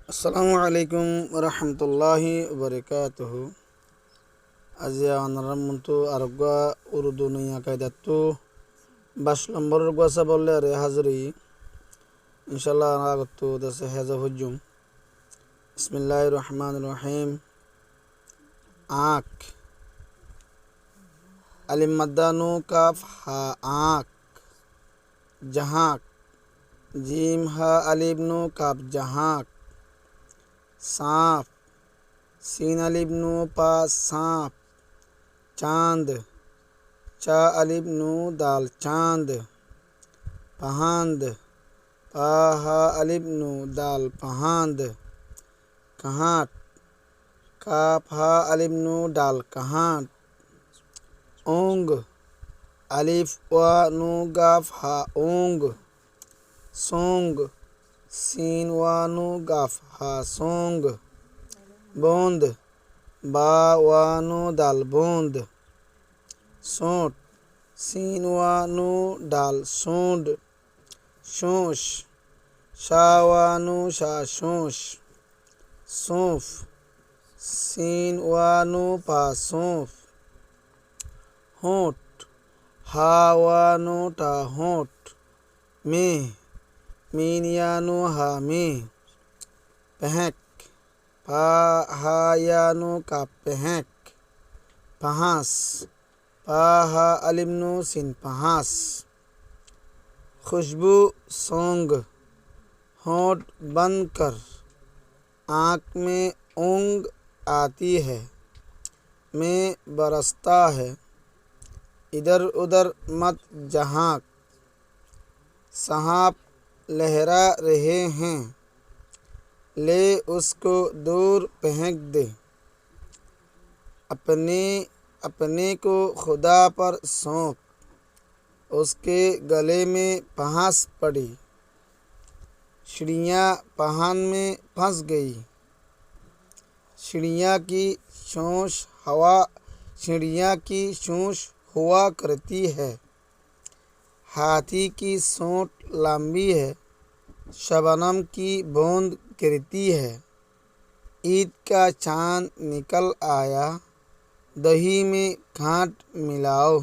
Assalamualaikum warahmatullahi wabarakatuh. Azia anarammuntu arugwa urdu niya kaidatu bash number gwa sabolle re hazri inshallah nagatu dase haza hujum. Bismillahirrahmanirrahim. Aak alim madanu kaf ha aak jahak jim ha alibnu kaf jahak सांप scene अलिब्नु पा सांप चांद चा अलिब्नु दाल चांद पहांद पाहा अलिब्नु दाल पहांद कहाट काफा अलिब्नु दाल कहाट ओंग अलिफ वा नु गाफ हा ओंग सोंग सीन वानु गाफ हा सोंग बोंद बा वानु दाल बोंद सोंट सीन वानु दाल सोंड शोंश शा वानु शा शोंश सौंफ सीन वानु पा सौंफ होंठ हा वानु टा होंठ में मीन यानु हा में पहक पा हा यानु का पहक पहास पा हा अलिम्नु सिन पहास खुशबू सोंग होंठ बंद कर आँख में ऊँग आती है में बरसता है इधर उधर मत जहाँक सांप लहरा रहे हैं ले उसको दूर फेंक दे अपने को खुदा पर सौंप उसके गले में फंस पड़ी चिड़िया पहान में फंस गई चिड़िया की चोंच हुआ करती है हाथी की सोंठ लंबी है शबनम की बूंद गिरती है ईद का चांद निकल आया दही में घाट मिलाओ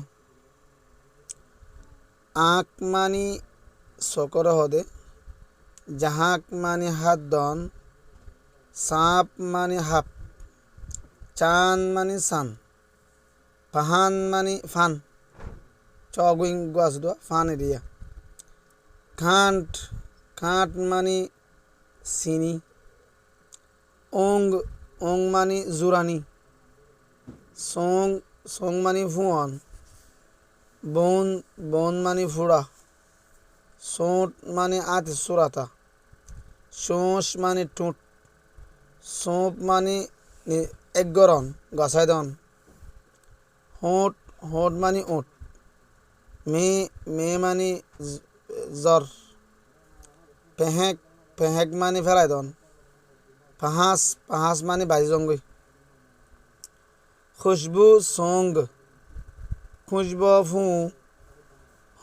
आँख मानी शकर हदे जहाँक मानी हाथ दन सांप मानी हाप चांद मानी सान पहान मानी फान चौगुइंग गुआस दुआ फान एरिया खाट मानी सीनी ओंग मानी जुरानी सोंग मानी फुआन बोन मानी फुड़ा सोंट मानी आते सुराता शोंश मानी टूट सौंप मानी एक गरन गसायदन होट मानी ओट में मानी जर पहक मानी फेलायदन पहास मानी बाजी जंगई खुशबू सोंग खुशबू फू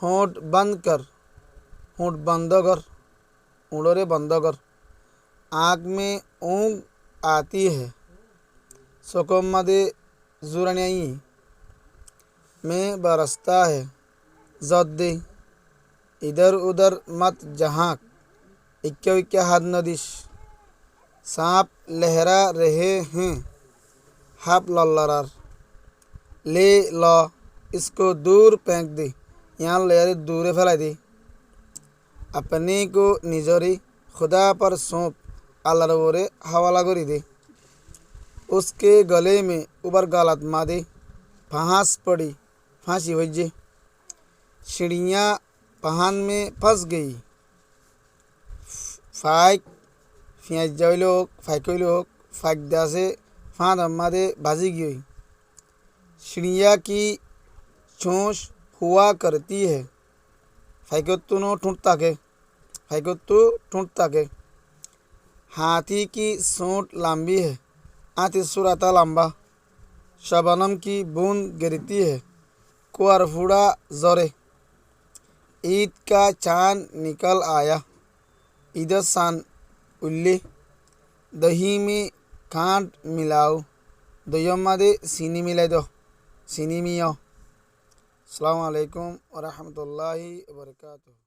होंठ बंद कर उड़ोरे बंद कर आँख में ऊँग आती है सोकम मदे जुरानी में बरसता है जद्दे इधर उधर मत जहाँक इक्या हाथ नदिश सांप लहरा रहे हैं हाप लल्लरार ले ल इसको दूर फेंक दे यहाँ लहरे दूरे फैला दे अपने को निजरी खुदा पर सौंप अल्लाह हवाला करी दे उसके गले में ऊपर गालत मादे फंस पड़ी फांसी हो जे चिड़िया पहान में फंस गई फाइक फाइक दासे फाँद मादे भाजी गई चिड़िया की चोंच हुआ करती है फाइकत्तु ठूंठता के हाथी की सोंठ लंबी है आती सुराता लंबा शबनम की बूंद गिरती है कुआर फूड़ा जरे ईद का चांद निकल आया ईद सान उल्ले दही में खांड मिलाओ दहीमध्ये चीनी मिलाई दो चीनी मियो। अस्सलामु अलैकुम व रहमतुल्लाहि व बरकातुहू।